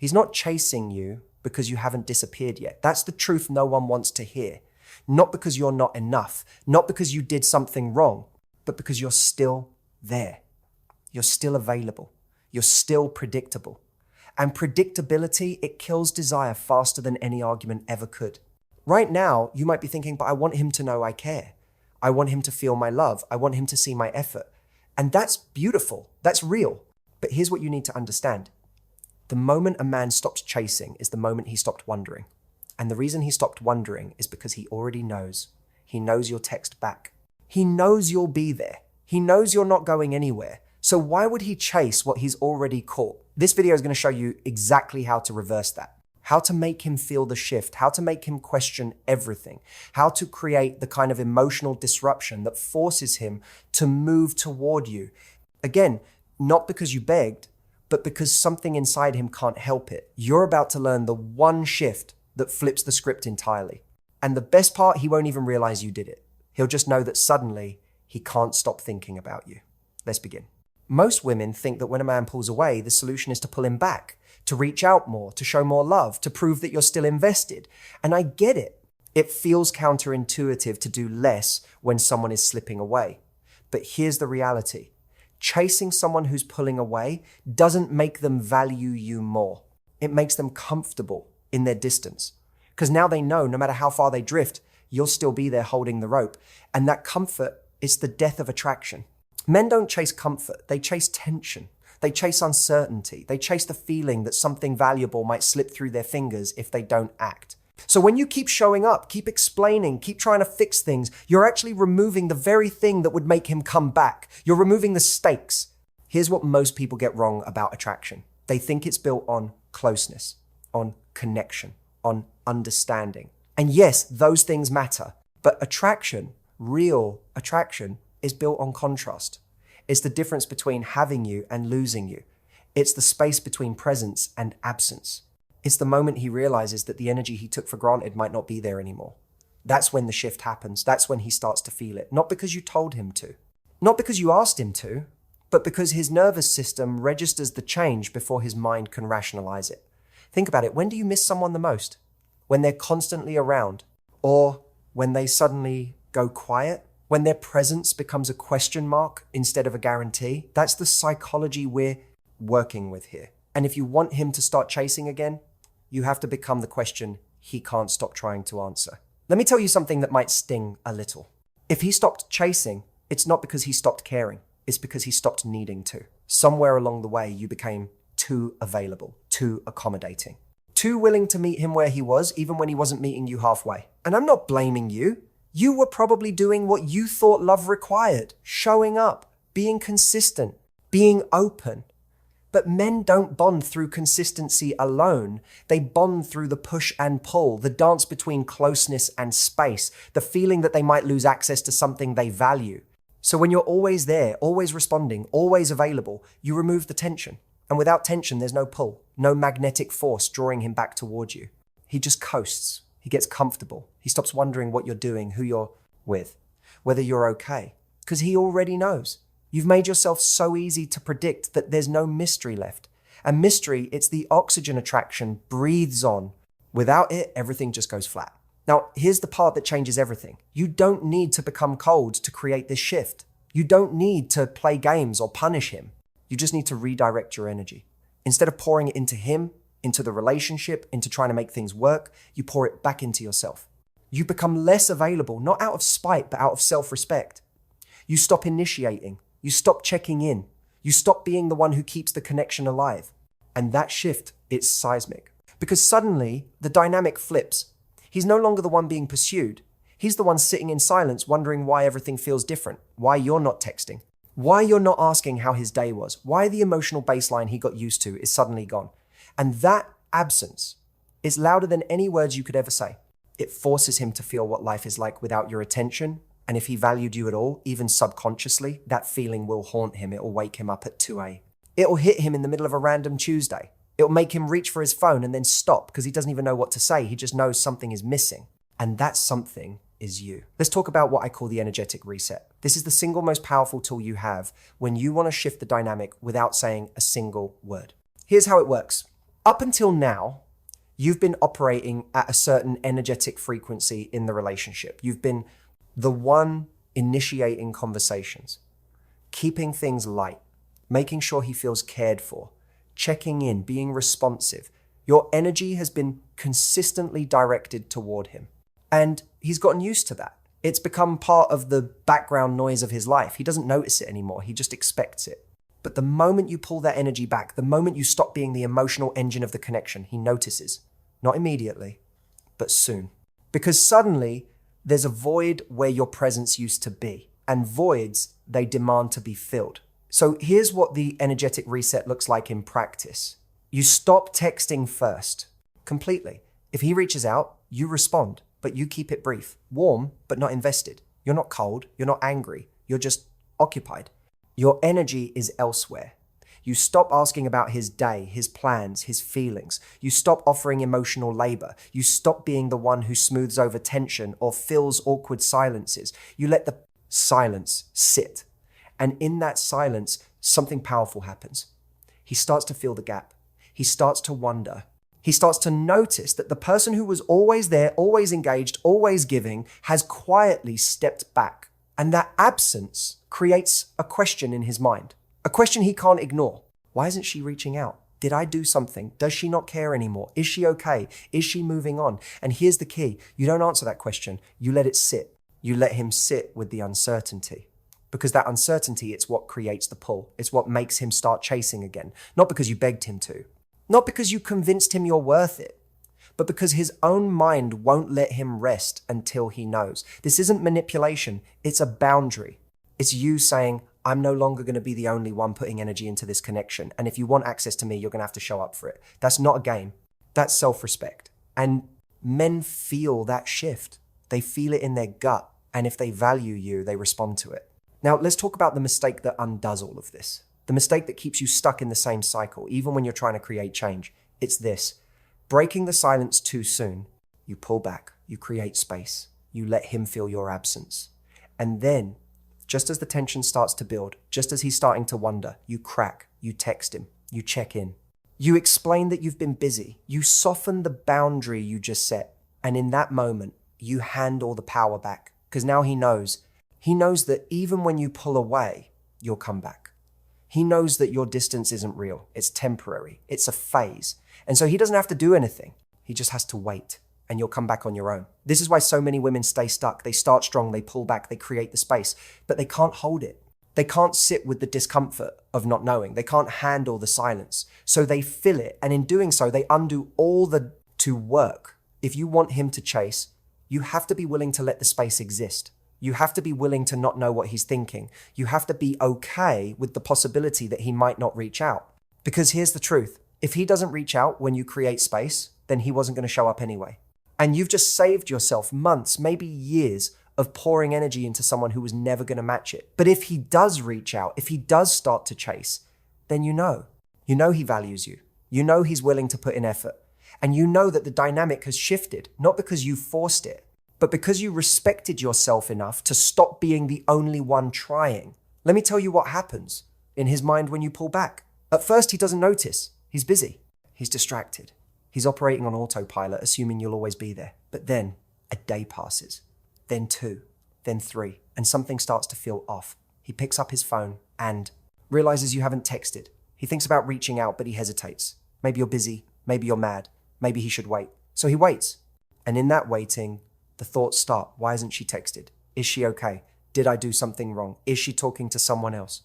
He's not chasing you because you haven't disappeared yet. That's the truth no one wants to hear. Not because you're not enough, not because you did something wrong, but because you're still there. You're still available. You're still predictable. And predictability, it kills desire faster than any argument ever could. Right now, you might be thinking, but I want him to know I care. I want him to feel my love. I want him to see my effort. And that's beautiful. That's real. But here's what you need to understand. The moment a man stops chasing is the moment he stopped wondering. And the reason he stopped wondering is because he already knows. He knows you'll text back. He knows you'll be there. He knows you're not going anywhere. So why would he chase what he's already caught? This video is going to show you exactly how to reverse that. How to make him feel the shift, how to make him question everything, how to create the kind of emotional disruption that forces him to move toward you. Again, not because you begged, but because something inside him can't help it. You're about to learn the one shift that flips the script entirely. And the best part, he won't even realize you did it. He'll just know that suddenly he can't stop thinking about you. Let's begin. Most women think that when a man pulls away, the solution is to pull him back, to reach out more, to show more love, to prove that you're still invested. And I get it. It feels counterintuitive to do less when someone is slipping away. But here's the reality. Chasing someone who's pulling away doesn't make them value you more. It makes them comfortable in their distance. Because now they know no matter how far they drift, you'll still be there holding the rope. And that comfort is the death of attraction. Men don't chase comfort, they chase tension. They chase uncertainty. They chase the feeling that something valuable might slip through their fingers if they don't act. So when you keep showing up, keep explaining, keep trying to fix things, you're actually removing the very thing that would make him come back. You're removing the stakes. Here's what most people get wrong about attraction. They think it's built on closeness, on connection, on understanding. And yes, those things matter. But attraction, real attraction, is built on contrast. It's the difference between having you and losing you. It's the space between presence and absence. It's the moment he realizes that the energy he took for granted might not be there anymore. That's when the shift happens. That's when he starts to feel it. Not because you told him to. Not because you asked him to, but because his nervous system registers the change before his mind can rationalize it. Think about it. When do you miss someone the most? When they're constantly around? Or when they suddenly go quiet? When their presence becomes a question mark instead of a guarantee? That's the psychology we're working with here. And if you want him to start chasing again, you have to become the question he can't stop trying to answer. Let me tell you something that might sting a little. If he stopped chasing, it's not because he stopped caring. It's because he stopped needing to. Somewhere along the way, you became too available, too accommodating, too willing to meet him where he was, even when he wasn't meeting you halfway. And I'm not blaming you. You were probably doing what you thought love required, showing up, being consistent, being open. But men don't bond through consistency alone. They bond through the push and pull, the dance between closeness and space, the feeling that they might lose access to something they value. So when you're always there, always responding, always available, you remove the tension. And without tension, there's no pull, no magnetic force drawing him back towards you. He just coasts. He gets comfortable. He stops wondering what you're doing, who you're with, whether you're okay, because he already knows. You've made yourself so easy to predict that there's no mystery left. And mystery, it's the oxygen attraction breathes on. Without it, everything just goes flat. Now, here's the part that changes everything. You don't need to become cold to create this shift. You don't need to play games or punish him. You just need to redirect your energy. Instead of pouring it into him, into the relationship, into trying to make things work, you pour it back into yourself. You become less available, not out of spite, but out of self-respect. You stop initiating. You stop checking in. You stop being the one who keeps the connection alive. And that shift, it's seismic. Because suddenly, the dynamic flips. He's no longer the one being pursued. He's the one sitting in silence, wondering why everything feels different, why you're not texting, why you're not asking how his day was, why the emotional baseline he got used to is suddenly gone. And that absence is louder than any words you could ever say. It forces him to feel what life is like without your attention. And if he valued you at all, even subconsciously, that feeling will haunt him. It will wake him up at 2 a.m. It will hit him in the middle of a random Tuesday. It will make him reach for his phone and then stop because he doesn't even know what to say. He just knows something is missing. And that something is you. Let's talk about what I call the energetic reset. This is the single most powerful tool you have when you want to shift the dynamic without saying a single word. Here's how it works. Up until now, you've been operating at a certain energetic frequency in the relationship. You've been the one initiating conversations, keeping things light, making sure he feels cared for, checking in, being responsive. Your energy has been consistently directed toward him. And he's gotten used to that. It's become part of the background noise of his life. He doesn't notice it anymore. He just expects it. But the moment you pull that energy back, the moment you stop being the emotional engine of the connection, he notices. Not immediately, but soon. Because suddenly, there's a void where your presence used to be. And voids, they demand to be filled. So here's what the energetic reset looks like in practice. You stop texting first, completely. If he reaches out, you respond, but you keep it brief. Warm, but not invested. You're not cold, you're not angry, you're just occupied. Your energy is elsewhere. You stop asking about his day, his plans, his feelings. You stop offering emotional labor. You stop being the one who smooths over tension or fills awkward silences. You let the silence sit. And in that silence, something powerful happens. He starts to feel the gap. He starts to wonder. He starts to notice that the person who was always there, always engaged, always giving, has quietly stepped back. And that absence creates a question in his mind. A question he can't ignore. Why isn't she reaching out? Did I do something? Does she not care anymore? Is she okay? Is she moving on? And here's the key. You don't answer that question. You let it sit. You let him sit with the uncertainty. Because that uncertainty, it's what creates the pull. It's what makes him start chasing again. Not because you begged him to. Not because you convinced him you're worth it. But because his own mind won't let him rest until he knows. This isn't manipulation. It's a boundary. It's you saying, I'm no longer going to be the only one putting energy into this connection. And if you want access to me, you're going to have to show up for it. That's not a game. That's self-respect. And men feel that shift. They feel it in their gut. And if they value you, they respond to it. Now, let's talk about the mistake that undoes all of this. The mistake that keeps you stuck in the same cycle, even when you're trying to create change. It's this. Breaking the silence too soon. You pull back. You create space. You let him feel your absence. And then, just as the tension starts to build, just as he's starting to wonder, you crack, you text him, you check in. You explain that you've been busy. You soften the boundary you just set. And in that moment, you hand all the power back. Because now he knows. He knows that even when you pull away, you'll come back. He knows that your distance isn't real. It's temporary. It's a phase. And so he doesn't have to do anything. He just has to wait. And you'll come back on your own. This is why so many women stay stuck. They start strong, they pull back, they create the space, but they can't hold it. They can't sit with the discomfort of not knowing. They can't handle the silence. So they fill it. And in doing so, they undo all the to work. If you want him to chase, you have to be willing to let the space exist. You have to be willing to not know what he's thinking. You have to be okay with the possibility that he might not reach out. Because here's the truth. If he doesn't reach out when you create space, then he wasn't going to show up anyway. And you've just saved yourself months, maybe years of pouring energy into someone who was never going to match it. But if he does reach out, if he does start to chase, then you know he values you. You know he's willing to put in effort. And you know that the dynamic has shifted, not because you forced it, but because you respected yourself enough to stop being the only one trying. Let me tell you what happens in his mind when you pull back. At first, he doesn't notice. He's busy. He's distracted. He's operating on autopilot, assuming you'll always be there. But then a day passes, then 2, then 3, and something starts to feel off. He picks up his phone and realizes you haven't texted. He thinks about reaching out, but he hesitates. Maybe you're busy. Maybe you're mad. Maybe he should wait. So he waits. And in that waiting, the thoughts start. Why isn't she texted? Is she okay? Did I do something wrong? Is she talking to someone else?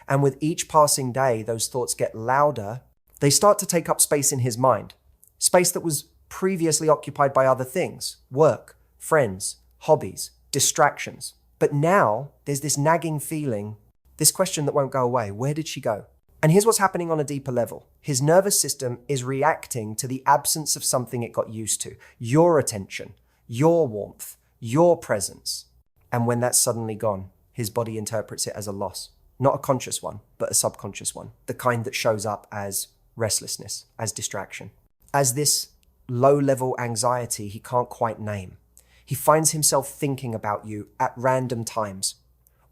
And with each passing day, those thoughts get louder. They start to take up space in his mind. Space that was previously occupied by other things, work, friends, hobbies, distractions. But now there's this nagging feeling, this question that won't go away. Where did she go? And here's what's happening on a deeper level. His nervous system is reacting to the absence of something it got used to. Your attention, your warmth, your presence. And when that's suddenly gone, his body interprets it as a loss. Not a conscious one, but a subconscious one. The kind that shows up as restlessness, as distraction. As this low-level anxiety he can't quite name. He finds himself thinking about you at random times,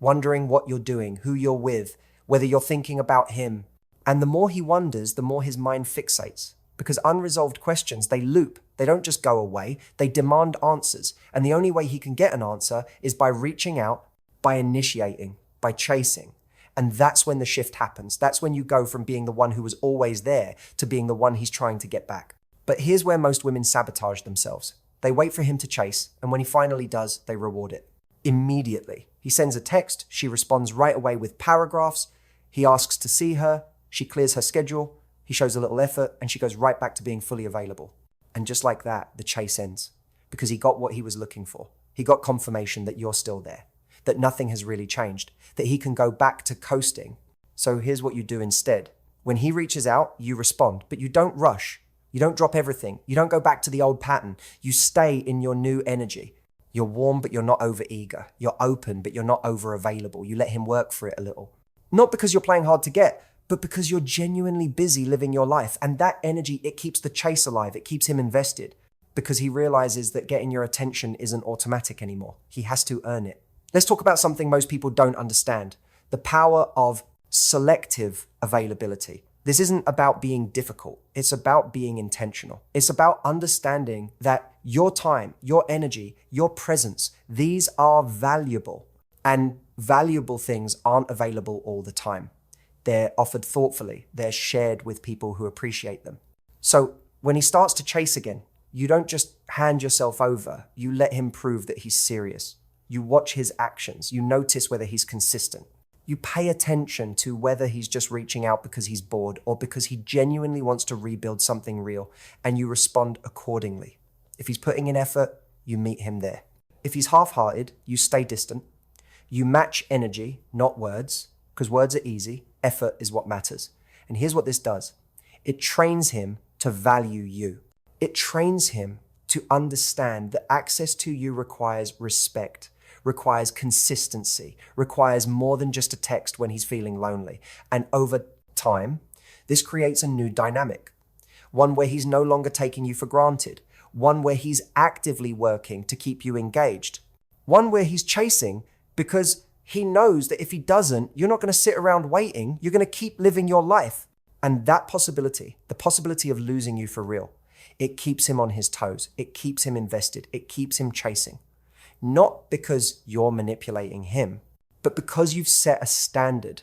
wondering what you're doing, who you're with, whether you're thinking about him. And the more he wonders, the more his mind fixates, because unresolved questions, they loop. They don't just go away. They demand answers. And the only way he can get an answer is by reaching out, by initiating, by chasing. And that's when the shift happens. That's when you go from being the one who was always there to being the one he's trying to get back. But here's where most women sabotage themselves. They wait for him to chase, and when he finally does, they reward it. Immediately. He sends a text, she responds right away with paragraphs. He asks to see her, she clears her schedule, he shows a little effort, and she goes right back to being fully available. And just like that, the chase ends. Because he got what he was looking for. He got confirmation that you're still there, that nothing has really changed, that he can go back to coasting. So here's what you do instead. When he reaches out, you respond, but you don't rush. You don't drop everything. You don't go back to the old pattern. You stay in your new energy. You're warm, but you're not over-eager. You're open, but you're not over-available. You let him work for it a little. Not because you're playing hard to get, but because you're genuinely busy living your life. And that energy, it keeps the chase alive. It keeps him invested because he realizes that getting your attention isn't automatic anymore. He has to earn it. Let's talk about something most people don't understand. The power of selective availability. This isn't about being difficult. It's about being intentional. It's about understanding that your time, your energy, your presence, these are valuable. And valuable things aren't available all the time. They're offered thoughtfully. They're shared with people who appreciate them. So when he starts to chase again, you don't just hand yourself over. You let him prove that he's serious. You watch his actions. You notice whether he's consistent. You pay attention to whether he's just reaching out because he's bored or because he genuinely wants to rebuild something real, and you respond accordingly. If he's putting in effort, you meet him there. If he's half-hearted, you stay distant. You match energy, not words, because words are easy. Effort is what matters. And here's what this does. It trains him to value you. It trains him to understand that access to you requires respect, requires consistency, requires more than just a text when he's feeling lonely. And over time, this creates a new dynamic, one where he's no longer taking you for granted, one where he's actively working to keep you engaged, one where he's chasing because he knows that if he doesn't, you're not going to sit around waiting, you're going to keep living your life. And that possibility, the possibility of losing you for real, it keeps him on his toes, it keeps him invested, it keeps him chasing. Not because you're manipulating him, but because you've set a standard.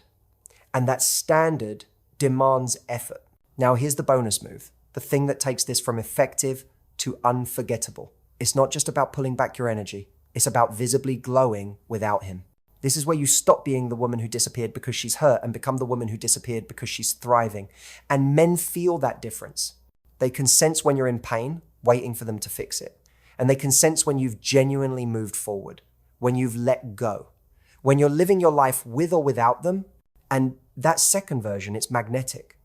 And that standard demands effort. Now here's the bonus move, the thing that takes this from effective to unforgettable. It's not just about pulling back your energy. It's about visibly glowing without him. This is where you stop being the woman who disappeared because she's hurt and become the woman who disappeared because she's thriving. And men feel that difference. They can sense when you're in pain, waiting for them to fix it. And they can sense when you've genuinely moved forward, when you've let go, when you're living your life with or without them. And that second version, it's magnetic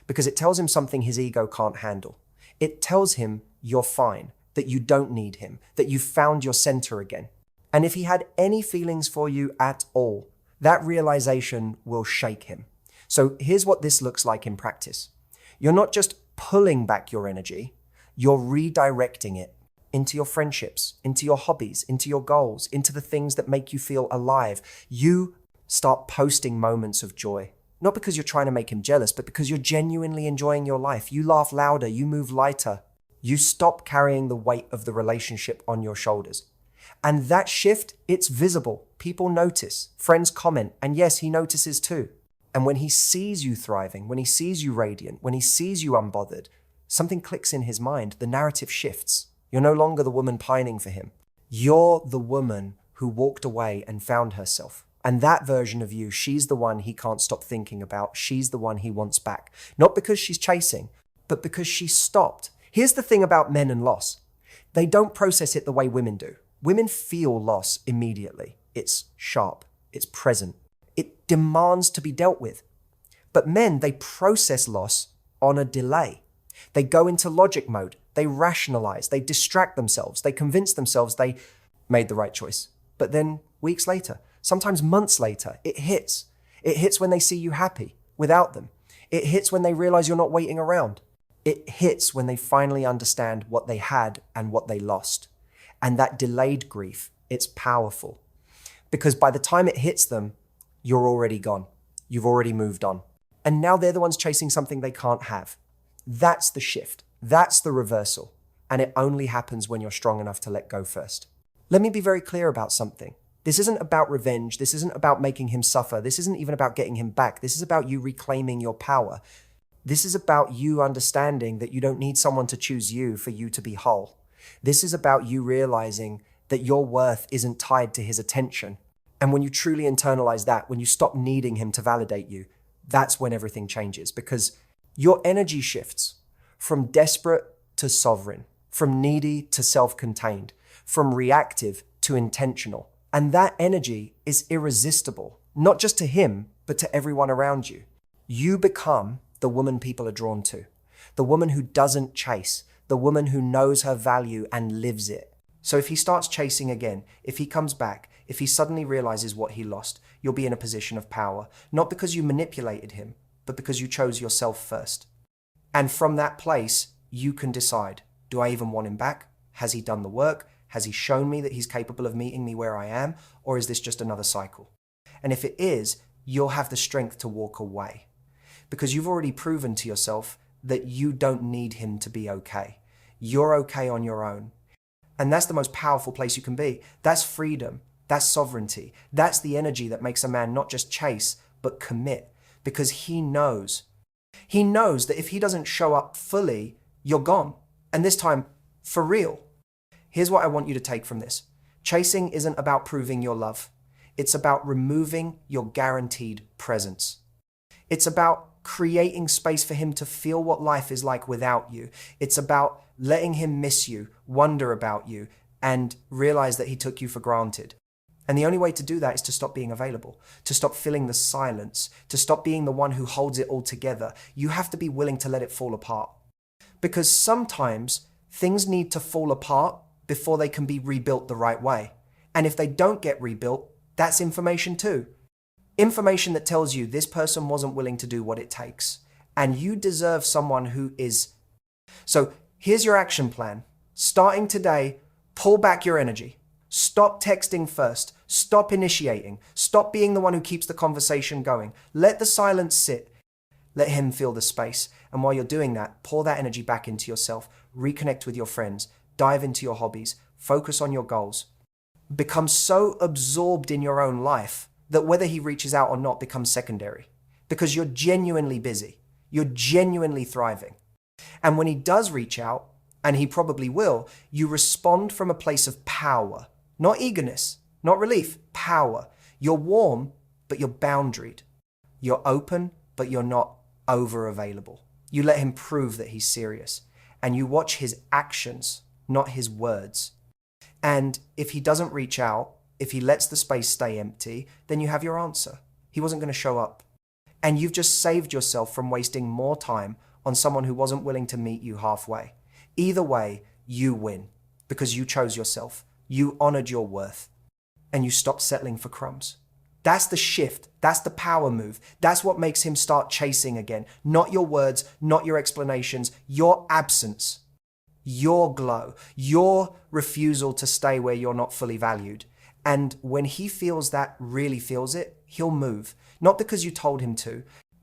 because it tells him something his ego can't handle. It tells him you're fine, that you don't need him, that you've found your center again. And if he had any feelings for you at all, that realization will shake him. So here's what this looks like in practice. You're not just pulling back your energy, you're redirecting it into your friendships, into your hobbies, into your goals, into the things that make you feel alive. You start posting moments of joy, not because you're trying to make him jealous, but because you're genuinely enjoying your life. You laugh louder, you move lighter. You stop carrying the weight of the relationship on your shoulders. And that shift, it's visible. People notice, friends comment, and yes, he notices too. And when he sees you thriving, when he sees you radiant, when he sees you unbothered, something clicks in his mind, the narrative shifts. You're no longer the woman pining for him. You're the woman who walked away and found herself. And that version of you, she's the one he can't stop thinking about. She's the one he wants back. Not because she's chasing, but because she stopped. Here's the thing about men and loss. They don't process it the way women do. Women feel loss immediately. It's sharp. It's present. It demands to be dealt with. But men, they process loss on a delay. They go into logic mode. They rationalize. They distract themselves. They convince themselves they made the right choice. But then weeks later, sometimes months later, it hits. It hits when they see you happy without them. It hits when they realize you're not waiting around. It hits when they finally understand what they had and what they lost. And that delayed grief, it's powerful. Because by the time it hits them, you're already gone. You've already moved on. And now they're the ones chasing something they can't have. That's the shift. That's the reversal. And it only happens when you're strong enough to let go first. Let me be very clear about something. This isn't about revenge. This isn't about making him suffer. This isn't even about getting him back. This is about you reclaiming your power. This is about you understanding that you don't need someone to choose you for you to be whole. This is about you realizing that your worth isn't tied to his attention. And when you truly internalize that, when you stop needing him to validate you, that's when everything changes, because your energy shifts from desperate to sovereign, from needy to self-contained, from reactive to intentional. And that energy is irresistible, not just to him, but to everyone around you. You become the woman people are drawn to, the woman who doesn't chase, the woman who knows her value and lives it. So if he starts chasing again, if he comes back, if he suddenly realizes what he lost, you'll be in a position of power, not because you manipulated him, but because you chose yourself first. And from that place, you can decide, do I even want him back? Has he done the work? Has he shown me that he's capable of meeting me where I am? Or is this just another cycle? And if it is, you'll have the strength to walk away, because you've already proven to yourself that you don't need him to be okay. You're okay on your own. And that's the most powerful place you can be. That's freedom. That's sovereignty. That's the energy that makes a man not just chase, but commit, because he knows. He knows that if he doesn't show up fully, you're gone. And this time, for real. Here's what I want you to take from this. Chasing isn't about proving your love. It's about removing your guaranteed presence. It's about creating space for him to feel what life is like without you. It's about letting him miss you, wonder about you, and realize that he took you for granted. And the only way to do that is to stop being available, to stop filling the silence, to stop being the one who holds it all together. You have to be willing to let it fall apart. Because sometimes things need to fall apart before they can be rebuilt the right way. And if they don't get rebuilt, that's information too. Information that tells you this person wasn't willing to do what it takes. And you deserve someone who is. So here's your action plan. Starting today, pull back your energy. Stop texting first. Stop initiating. Stop being the one who keeps the conversation going. Let the silence sit. Let him fill the space. And while you're doing that, pour that energy back into yourself. Reconnect with your friends. Dive into your hobbies. Focus on your goals. Become so absorbed in your own life that whether he reaches out or not becomes secondary. Because you're genuinely busy. You're genuinely thriving. And when he does reach out, and he probably will, you respond from a place of power. Not eagerness, not relief, power. You're warm, but you're boundaried. You're open, but you're not over-available. You let him prove that he's serious. And you watch his actions, not his words. And if he doesn't reach out, if he lets the space stay empty, then you have your answer. He wasn't going to show up. And you've just saved yourself from wasting more time on someone who wasn't willing to meet you halfway. Either way, you win, because you chose yourself. You honored your worth, and you stopped settling for crumbs. That's the shift. That's the power move. That's what makes him start chasing again. Not your words, not your explanations, your absence, your glow, your refusal to stay where you're not fully valued. And when he feels that, really feels it, he'll move. Not because you told him to,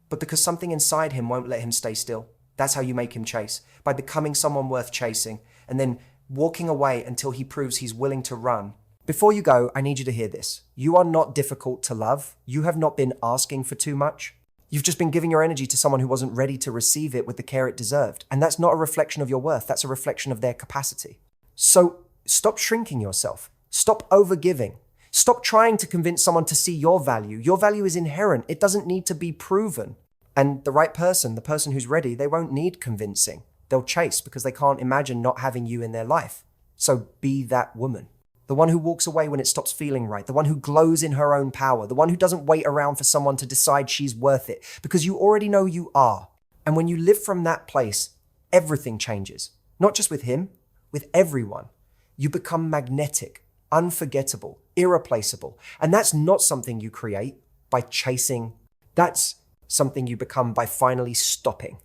but because something inside him won't let him stay still. That's how you make him chase, by becoming someone worth chasing, and then walking away until he proves he's willing to run. Before you go, I need you to hear this. You are not difficult to love. You have not been asking for too much. You've just been giving your energy to someone who wasn't ready to receive it with the care it deserved. And that's not a reflection of your worth. That's a reflection of their capacity. So stop shrinking yourself. Stop overgiving. Stop trying to convince someone to see your value. Your value is inherent. It doesn't need to be proven. And the right person, the person who's ready, they won't need convincing. They'll chase because they can't imagine not having you in their life. So be that woman. The one who walks away when it stops feeling right. The one who glows in her own power. The one who doesn't wait around for someone to decide she's worth it. Because you already know you are. And when you live from that place, everything changes. Not just with him, with everyone. You become magnetic, unforgettable, irreplaceable. And that's not something you create by chasing. That's something you become by finally stopping.